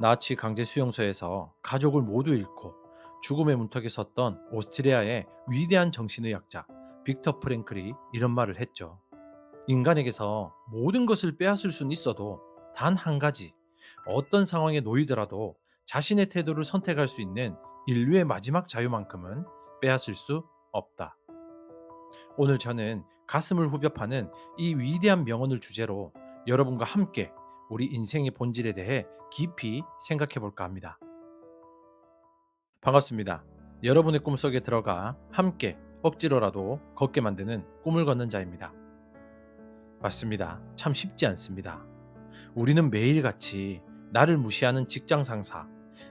나치 강제 수용소에서 가족을 모두 잃고 죽음의 문턱에 섰던 오스트리아의 위대한 정신의학자 빅터 프랭클이 이런 말을 했죠. 인간에게서 모든 것을 빼앗을 수는 있어도 단 한 가지, 어떤 상황에 놓이더라도 자신의 태도를 선택할 수 있는 인류의 마지막 자유만큼은 빼앗을 수 없다. 오늘 저는 가슴을 후벼 파는 이 위대한 명언을 주제로 여러분과 함께 우리 인생의 본질에 대해 깊이 생각해 볼까 합니다. 반갑습니다. 여러분의 꿈속에 들어가 함께 억지로라도 걷게 만드는 꿈을 걷는 자입니다. 맞습니다. 참 쉽지 않습니다. 우리는 매일같이 나를 무시하는 직장 상사,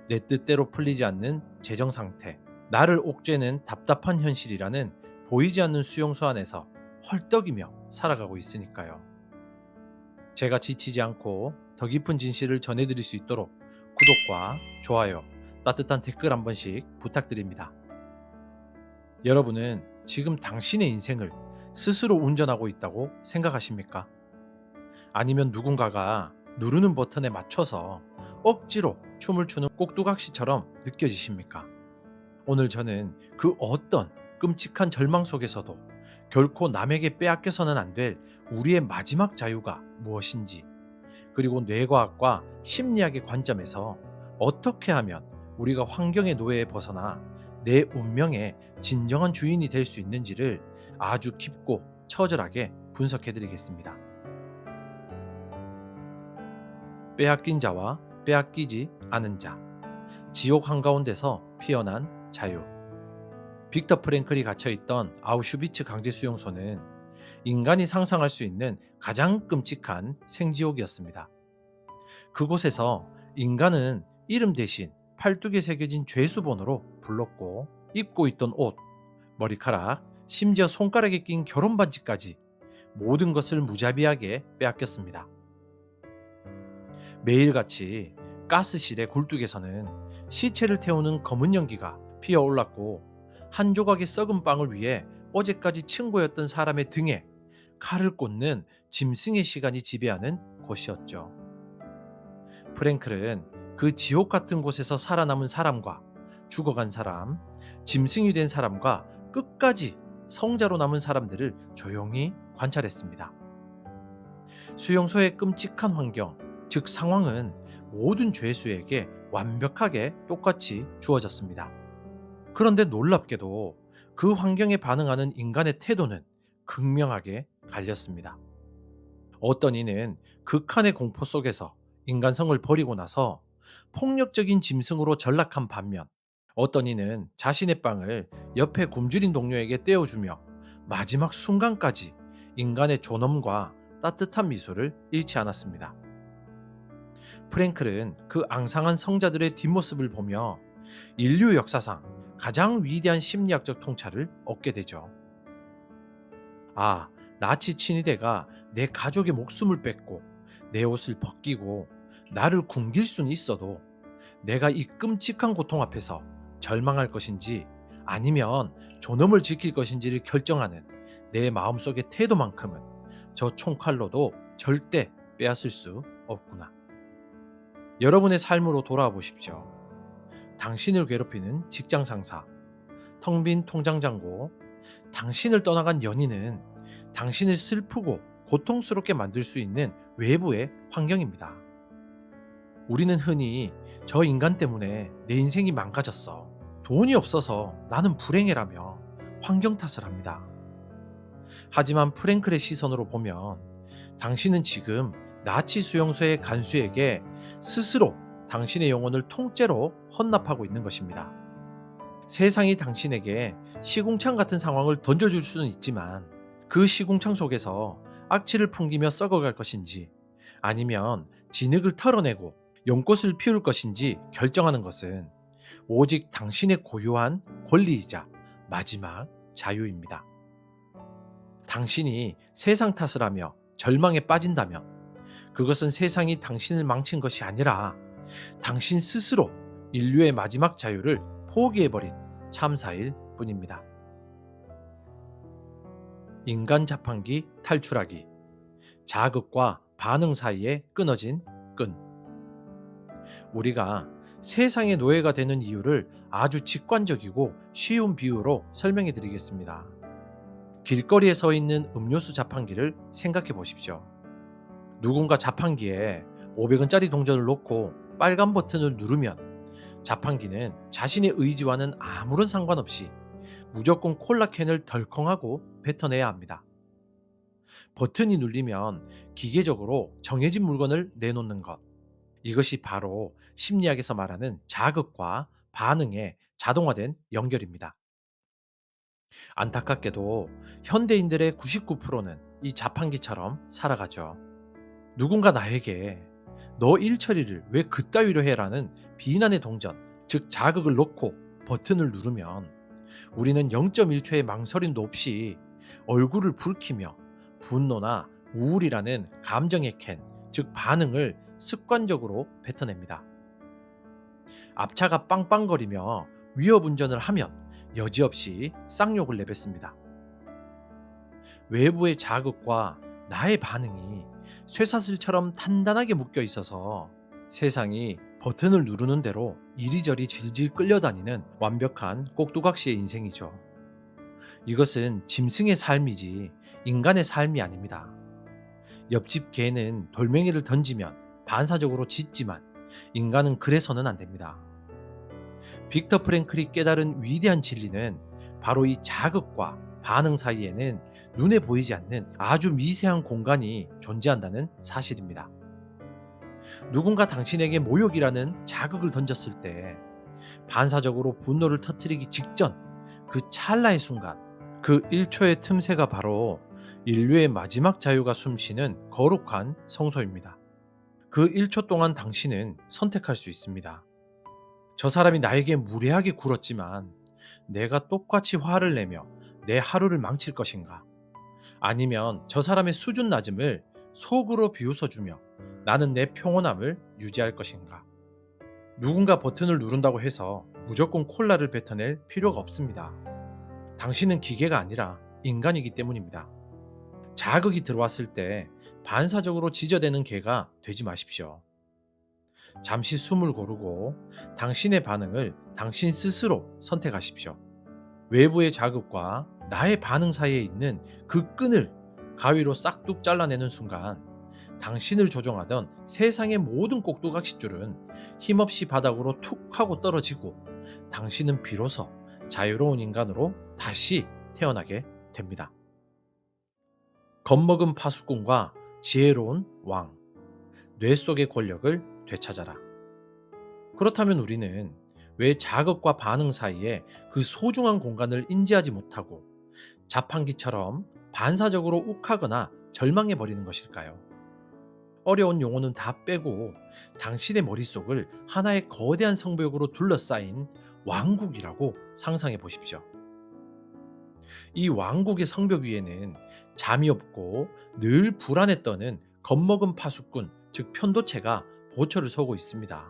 내 뜻대로 풀리지 않는 재정 상태, 나를 옥죄는 답답한 현실이라는 보이지 않는 수용소 안에서 헐떡이며 살아가고 있으니까요. 제가 지치지 않고 더 깊은 진실을 전해드릴 수 있도록 구독과 좋아요, 따뜻한 댓글 한 번씩 부탁드립니다. 여러분은 지금 당신의 인생을 스스로 운전하고 있다고 생각하십니까? 아니면 누군가가 누르는 버튼에 맞춰서 억지로 춤을 추는 꼭두각시처럼 느껴지십니까? 오늘 저는 그 어떤 끔찍한 절망 속에서도 결코 남에게 빼앗겨서는 안 될 우리의 마지막 자유가 무엇인지, 그리고 뇌과학과 심리학의 관점에서 어떻게 하면 우리가 환경의 노예에 벗어나 내 운명의 진정한 주인이 될 수 있는지를 아주 깊고 처절하게 분석해 드리겠습니다. 빼앗긴 자와 빼앗기지 않은 자, 지옥 한가운데서 피어난 자유. 빅터 프랭클이 갇혀있던 아우슈비츠 강제수용소는 인간이 상상할 수 있는 가장 끔찍한 생지옥이었습니다. 그곳에서 인간은 이름 대신 팔뚝에 새겨진 죄수번호로 불렀고, 입고 있던 옷, 머리카락, 심지어 손가락에 낀 결혼 반지까지 모든 것을 무자비하게 빼앗겼습니다. 매일같이 가스실의 굴뚝에서는 시체를 태우는 검은 연기가 피어올랐고, 한 조각의 썩은 빵을 위해 어제까지 친구였던 사람의 등에 칼을 꽂는 짐승의 시간이 지배하는 곳이었죠. 프랭클은 그 지옥 같은 곳에서 살아남은 사람과 죽어간 사람, 짐승이 된 사람과 끝까지 성자로 남은 사람들을 조용히 관찰했습니다. 수용소의 끔찍한 환경, 즉 상황은 모든 죄수에게 완벽하게 똑같이 주어졌습니다. 그런데 놀랍게도 그 환경에 반응하는 인간의 태도는 극명하게 갈렸습니다. 어떤 이는 극한의 공포 속에서 인간성을 버리고 나서 폭력적인 짐승으로 전락한 반면, 어떤 이는 자신의 빵을 옆에 굶주린 동료에게 떼어주며 마지막 순간까지 인간의 존엄과 따뜻한 미소를 잃지 않았습니다. 프랭클은 그 앙상한 성자들의 뒷모습을 보며 인류 역사상 가장 위대한 심리학적 통찰을 얻게 되죠. 아, 나치 친위대가 내 가족의 목숨을 뺏고 내 옷을 벗기고 나를 굶길 수는 있어도 내가 이 끔찍한 고통 앞에서 절망할 것인지 아니면 존엄을 지킬 것인지를 결정하는 내 마음속의 태도만큼은 저 총칼로도 절대 빼앗을 수 없구나. 여러분의 삶으로 돌아와 보십시오. 당신을 괴롭히는 직장 상사, 텅 빈 통장 잔고, 당신을 떠나간 연인은 당신을 슬프고 고통스럽게 만들 수 있는 외부의 환경입니다. 우리는 흔히 저 인간 때문에 내 인생이 망가졌어, 돈이 없어서 나는 불행해라며 환경 탓을 합니다. 하지만 프랭클의 시선으로 보면 당신은 지금 나치 수용소의 간수에게 스스로 당신의 영혼을 통째로 헌납하고 있는 것입니다. 세상이 당신에게 시궁창 같은 상황을 던져줄 수는 있지만 그 시궁창 속에서 악취를 풍기며 썩어갈 것인지 아니면 진흙을 털어내고 연꽃을 피울 것인지 결정하는 것은 오직 당신의 고유한 권리이자 마지막 자유입니다. 당신이 세상 탓을 하며 절망에 빠진다면 그것은 세상이 당신을 망친 것이 아니라 당신 스스로 인류의 마지막 자유를 포기해버린 참사일 뿐입니다. 인간 자판기 탈출하기. 자극과 반응 사이에 끊어진 끈. 우리가 세상의 노예가 되는 이유를 아주 직관적이고 쉬운 비유로 설명해 드리겠습니다. 길거리에 서 있는 음료수 자판기를 생각해 보십시오. 누군가 자판기에 500원짜리 동전을 놓고 빨간 버튼을 누르면 자판기는 자신의 의지와는 아무런 상관없이 무조건 콜라 캔을 덜컹하고 뱉어내야 합니다. 버튼이 눌리면 기계적으로 정해진 물건을 내놓는 것. 이것이 바로 심리학에서 말하는 자극과 반응의 자동화된 연결입니다. 안타깝게도 현대인들의 99%는 이 자판기처럼 살아가죠. 누군가 나에게 너 일 처리를 왜 그따위로 해라는 비난의 동전, 즉 자극을 놓고 버튼을 누르면 우리는 0.1초의 망설임도 없이 얼굴을 붉히며 분노나 우울이라는 감정의 캔, 즉 반응을 습관적으로 뱉어냅니다. 앞차가 빵빵거리며 위협 운전을 하면 여지없이 쌍욕을 내뱉습니다. 외부의 자극과 나의 반응이 쇠사슬처럼 단단하게 묶여 있어서 세상이 버튼을 누르는 대로 이리저리 질질 끌려다니는 완벽한 꼭두각시의 인생이죠. 이것은 짐승의 삶이지 인간의 삶이 아닙니다. 옆집 개는 돌멩이를 던지면 반사적으로 짖지만 인간은 그래서는 안 됩니다. 빅터 프랭클이 깨달은 위대한 진리는 바로 이 자극과 반응 사이에는 눈에 보이지 않는 아주 미세한 공간이 존재한다는 사실입니다. 누군가 당신에게 모욕이라는 자극을 던졌을 때 반사적으로 분노를 터뜨리기 직전 그 찰나의 순간, 그 1초의 틈새가 바로 인류의 마지막 자유가 숨쉬는 거룩한 성소입니다. 그 1초 동안 당신은 선택할 수 있습니다. 저 사람이 나에게 무례하게 굴었지만 내가 똑같이 화를 내며 내 하루를 망칠 것인가? 아니면 저 사람의 수준 낮음을 속으로 비웃어주며 나는 내 평온함을 유지할 것인가? 누군가 버튼을 누른다고 해서 무조건 콜라를 뱉어낼 필요가 없습니다. 당신은 기계가 아니라 인간이기 때문입니다. 자극이 들어왔을 때 반사적으로 지저대는 개가 되지 마십시오. 잠시 숨을 고르고 당신의 반응을 당신 스스로 선택하십시오. 외부의 자극과 나의 반응 사이에 있는 그 끈을 가위로 싹둑 잘라내는 순간 당신을 조종하던 세상의 모든 꼭두각시줄은 힘없이 바닥으로 툭 하고 떨어지고 당신은 비로소 자유로운 인간으로 다시 태어나게 됩니다. 겁먹은 파수꾼과 지혜로운 왕, 뇌 속의 권력을 되찾아라. 그렇다면 우리는 왜 자극과 반응 사이에 그 소중한 공간을 인지하지 못하고 자판기처럼 반사적으로 욱하거나 절망해 버리는 것일까요? 어려운 용어는 다 빼고 당신의 머릿속을 하나의 거대한 성벽으로 둘러싸인 왕국이라고 상상해 보십시오. 이 왕국의 성벽 위에는 잠이 없고 늘 불안에 떠는 겁먹은 파수꾼, 즉 편도체가 보초를 서고 있습니다.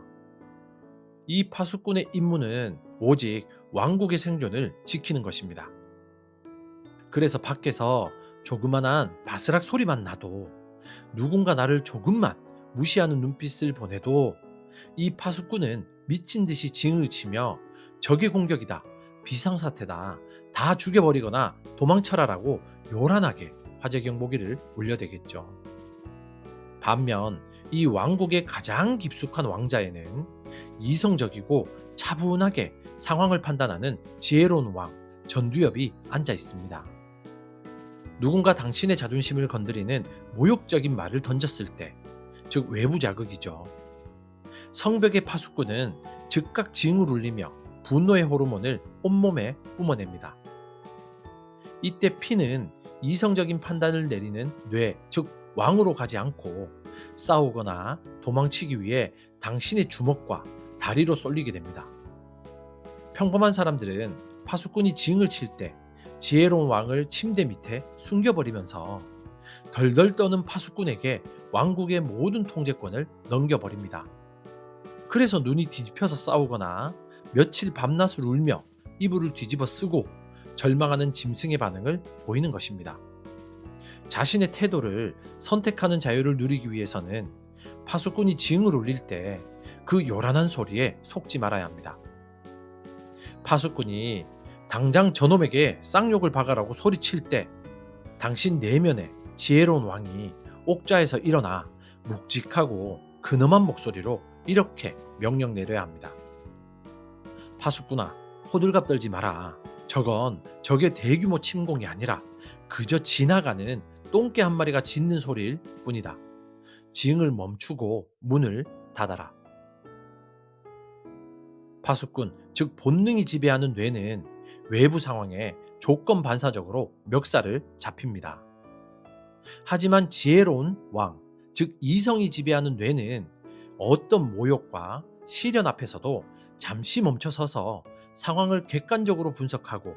이 파수꾼의 임무는 오직 왕국의 생존을 지키는 것입니다. 그래서 밖에서 조그만한 바스락 소리만 나도, 누군가 나를 조금만 무시하는 눈빛을 보내도 이 파수꾼은 미친 듯이 징을 치며 적의 공격이다, 비상사태다, 다 죽여버리거나 도망쳐라라고 요란하게 화재 경보기를 울려대겠죠. 반면 이 왕국의 가장 깊숙한 왕자에는 이성적이고 차분하게 상황을 판단하는 지혜로운 왕, 전두엽이 앉아 있습니다. 누군가 당신의 자존심을 건드리는 모욕적인 말을 던졌을 때, 즉 외부 자극이죠. 성벽의 파수꾼은 즉각 징을 울리며 분노의 호르몬을 온몸에 뿜어냅니다. 이때 피는 이성적인 판단을 내리는 뇌, 즉 왕으로 가지 않고 싸우거나 도망치기 위해 당신의 주먹과 다리로 쏠리게 됩니다. 평범한 사람들은 파수꾼이 징을 칠 때 지혜로운 왕을 침대 밑에 숨겨버리면서 덜덜 떠는 파수꾼에게 왕국의 모든 통제권을 넘겨버립니다. 그래서 눈이 뒤집혀서 싸우거나 며칠 밤낮을 울며 이불을 뒤집어 쓰고 절망하는 짐승의 반응을 보이는 것입니다. 자신의 태도를 선택하는 자유를 누리기 위해서는 파수꾼이 징을 울릴 때 그 요란한 소리에 속지 말아야 합니다. 파수꾼이 당장 저놈에게 쌍욕을 박아라고 소리칠 때 당신 내면에 지혜로운 왕이 옥좌에서 일어나 묵직하고 근엄한 목소리로 이렇게 명령 내려야 합니다. 파수꾼아, 호들갑 떨지 마라. 저건 적의 대규모 침공이 아니라 그저 지나가는 똥개 한 마리가 짖는 소리일 뿐이다. 지응을 멈추고 문을 닫아라. 파수꾼, 즉 본능이 지배하는 뇌는 외부 상황에 조건 반사적으로 멱살을 잡힙니다. 하지만 지혜로운 왕, 즉 이성이 지배하는 뇌는 어떤 모욕과 시련 앞에서도 잠시 멈춰서서 상황을 객관적으로 분석하고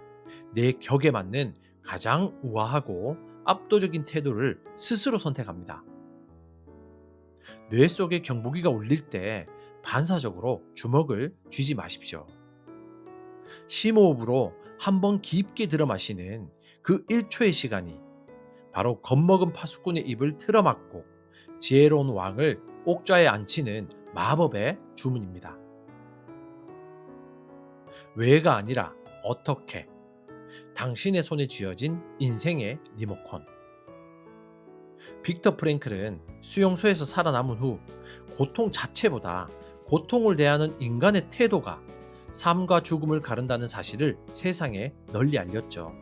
내 격에 맞는 가장 우아하고 압도적인 태도를 스스로 선택합니다. 뇌 속의 경보기가 울릴 때 반사적으로 주먹을 쥐지 마십시오. 심호흡으로 한번 깊게 들어 마시는 그 1초의 시간이 바로 겁먹은 파수꾼의 입을 틀어막고 지혜로운 왕을 옥좌에 앉히는 마법의 주문입니다. 왜가 아니라 어떻게. 당신의 손에 쥐어진 인생의 리모컨. 빅터 프랭클은 수용소에서 살아남은 후 고통 자체보다 고통을 대하는 인간의 태도가 삶과 죽음을 가른다는 사실을 세상에 널리 알렸죠.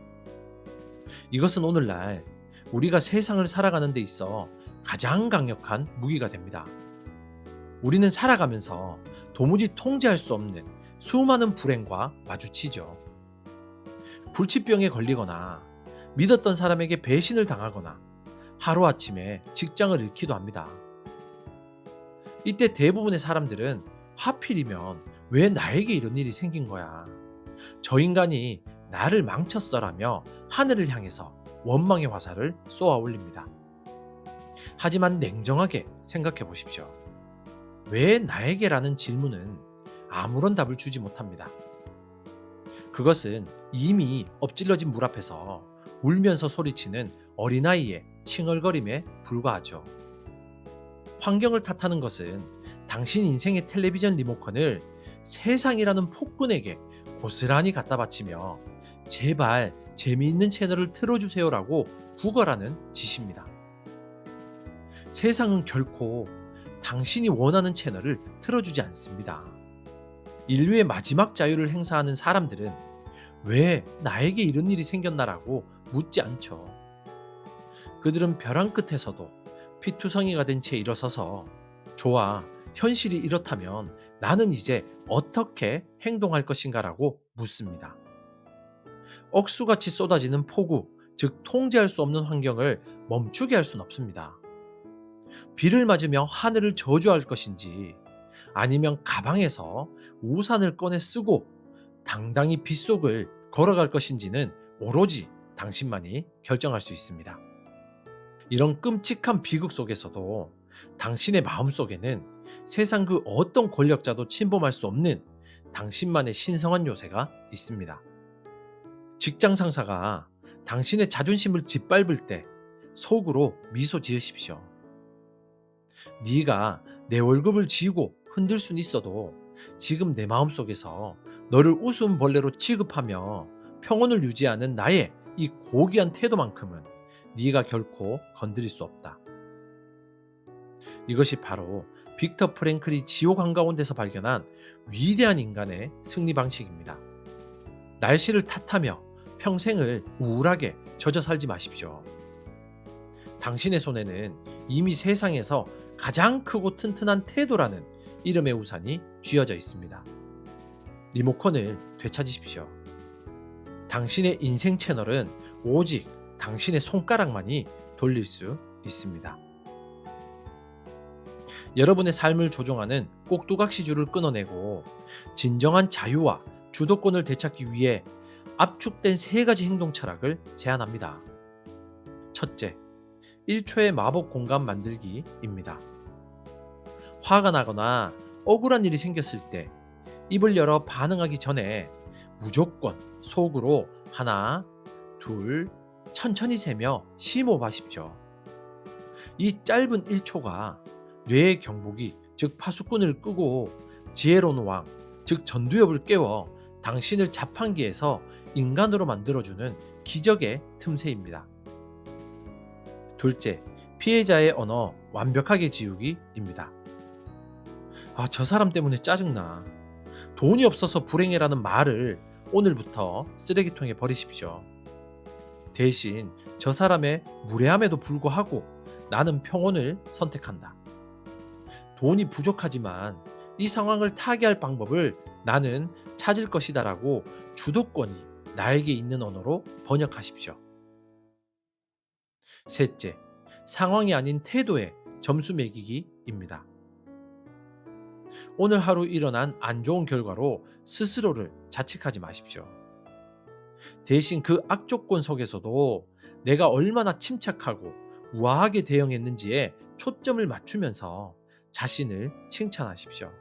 이것은 오늘날 우리가 세상을 살아가는 데 있어 가장 강력한 무기가 됩니다. 우리는 살아가면서 도무지 통제할 수 없는 수많은 불행과 마주치죠. 불치병에 걸리거나 믿었던 사람에게 배신을 당하거나 하루아침에 직장을 잃기도 합니다. 이때 대부분의 사람들은 하필이면 왜 나에게 이런 일이 생긴 거야? 저 인간이 나를 망쳤어라며 하늘을 향해서 원망의 화살을 쏘아 올립니다. 하지만 냉정하게 생각해 보십시오. 왜 나에게라는 질문은 아무런 답을 주지 못합니다. 그것은 이미 엎질러진 물 앞에서 울면서 소리치는 어린아이의 칭얼거림에 불과하죠. 환경을 탓하는 것은 당신 인생의 텔레비전 리모컨을 세상이라는 폭군에게 고스란히 갖다 바치며 제발 재미있는 채널을 틀어주세요라고 구걸하는 짓입니다. 세상은 결코 당신이 원하는 채널을 틀어주지 않습니다. 인류의 마지막 자유를 행사하는 사람들은 왜 나에게 이런 일이 생겼나라고 묻지 않죠. 그들은 벼랑 끝에서도 피투성이가 된 채 일어서서 좋아, 현실이 이렇다면 나는 이제 어떻게 행동할 것인가라고 묻습니다. 억수같이 쏟아지는 폭우, 즉 통제할 수 없는 환경을 멈추게 할 수는 없습니다. 비를 맞으며 하늘을 저주할 것인지 아니면 가방에서 우산을 꺼내 쓰고 당당히 빗속을 걸어갈 것인지는 오로지 당신만이 결정할 수 있습니다. 이런 끔찍한 비극 속에서도 당신의 마음속에는 세상 그 어떤 권력자도 침범할 수 없는 당신만의 신성한 요새가 있습니다. 직장 상사가 당신의 자존심을 짓밟을 때 속으로 미소 지으십시오. 네가 내 월급을 쥐고 흔들 순 있어도 지금 내 마음속에서 너를 우스운 벌레로 취급하며 평온을 유지하는 나의 이 고귀한 태도만큼은 네가 결코 건드릴 수 없다. 이것이 바로 빅터 프랭클이 지옥 한가운데서 발견한 위대한 인간의 승리 방식입니다. 날씨를 탓하며 평생을 우울하게 젖어 살지 마십시오. 당신의 손에는 이미 세상에서 가장 크고 튼튼한 태도라는 이름의 우산이 쥐어져 있습니다. 리모컨을 되찾으십시오. 당신의 인생 채널은 오직 당신의 손가락만이 돌릴 수 있습니다. 여러분의 삶을 조종하는 꼭두각시줄을 끊어내고 진정한 자유와 주도권을 되찾기 위해 압축된 3가지 행동 철학을 제안합니다. 첫째, 1초의 마법 공간 만들기입니다. 화가 나거나 억울한 일이 생겼을 때 입을 열어 반응하기 전에 무조건 속으로 하나, 둘, 천천히 세며 심호흡하십시오. 이 짧은 1초가 뇌의 경보기, 즉 파수꾼을 끄고 지혜로운 왕, 즉 전두엽을 깨워 당신을 자판기에서 인간으로 만들어주는 기적의 틈새입니다. 둘째, 피해자의 언어 완벽하게 지우기입니다. 저 사람 때문에 짜증나. 돈이 없어서 불행해라는 말을 오늘부터 쓰레기통에 버리십시오. 대신 저 사람의 무례함에도 불구하고 나는 평온을 선택한다. 돈이 부족하지만 이 상황을 타개할 방법을 나는 찾을 것이다라고 주도권이 나에게 있는 언어로 번역하십시오. 셋째, 상황이 아닌 태도에 점수 매기기입니다. 오늘 하루 일어난 안 좋은 결과로 스스로를 자책하지 마십시오. 대신 그 악조건 속에서도 내가 얼마나 침착하고 우아하게 대응했는지에 초점을 맞추면서 자신을 칭찬하십시오.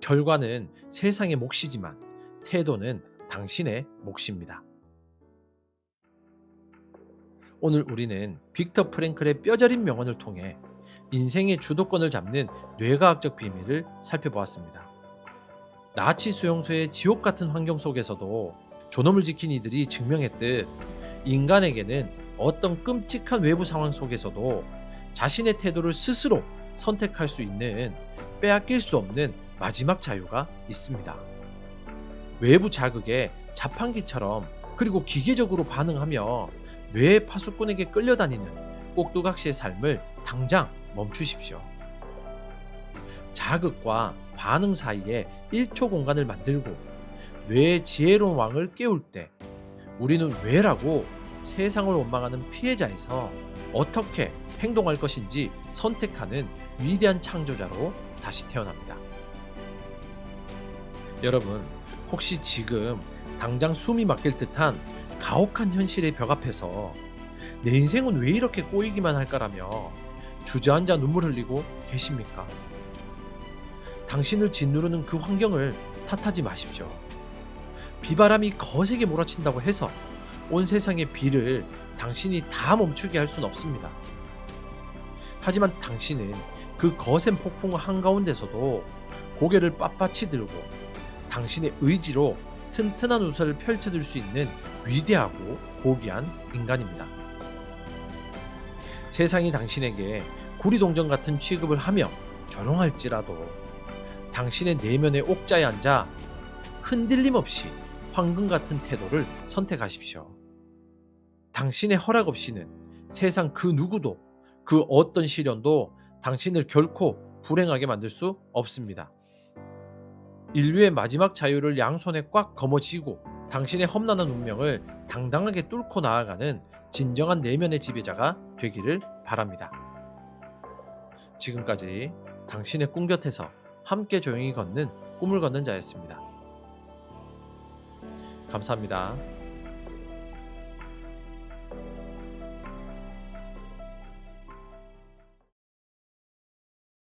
결과는 세상의 몫이지만 태도는 당신의 몫입니다. 오늘 우리는 빅터 프랭클의 뼈저린 명언을 통해 인생의 주도권을 잡는 뇌과학적 비밀을 살펴보았습니다. 나치 수용소의 지옥 같은 환경 속에서도 존엄을 지킨 이들이 증명했듯 인간에게는 어떤 끔찍한 외부 상황 속에서도 자신의 태도를 스스로 선택할 수 있는 빼앗길 수 없는 마지막 자유가 있습니다. 외부 자극에 자판기처럼 그리고 기계적으로 반응하며 뇌의 파수꾼에게 끌려다니는 꼭두각시의 삶을 당장 멈추십시오. 자극과 반응 사이에 1초 공간을 만들고 뇌의 지혜로운 왕을 깨울 때 우리는 왜라고 세상을 원망하는 피해자에서 어떻게 행동할 것인지 선택하는 위대한 창조자로 다시 태어납니다. 여러분, 혹시 지금 당장 숨이 막힐 듯한 가혹한 현실의 벽 앞에서 내 인생은 왜 이렇게 꼬이기만 할까라며 주저앉아 눈물 흘리고 계십니까? 당신을 짓누르는 그 환경을 탓하지 마십시오. 비바람이 거세게 몰아친다고 해서 온 세상의 비를 당신이 다 멈추게 할 수는 없습니다. 하지만 당신은 그 거센 폭풍 한가운데서도 고개를 빳빳이 들고 당신의 의지로 튼튼한 우세를 펼쳐들 수 있는 위대하고 고귀한 인간입니다. 세상이 당신에게 구리동전 같은 취급을 하며 조롱할지라도 당신의 내면의 옥자에 앉아 흔들림 없이 황금 같은 태도를 선택하십시오. 당신의 허락 없이는 세상 그 누구도 그 어떤 시련도 당신을 결코 불행하게 만들 수 없습니다. 인류의 마지막 자유를 양손에 꽉 거머쥐고 당신의 험난한 운명을 당당하게 뚫고 나아가는 진정한 내면의 지배자가 되기를 바랍니다. 지금까지 당신의 꿈 곁에서 함께 조용히 걷는 꿈을 걷는 자였습니다. 감사합니다.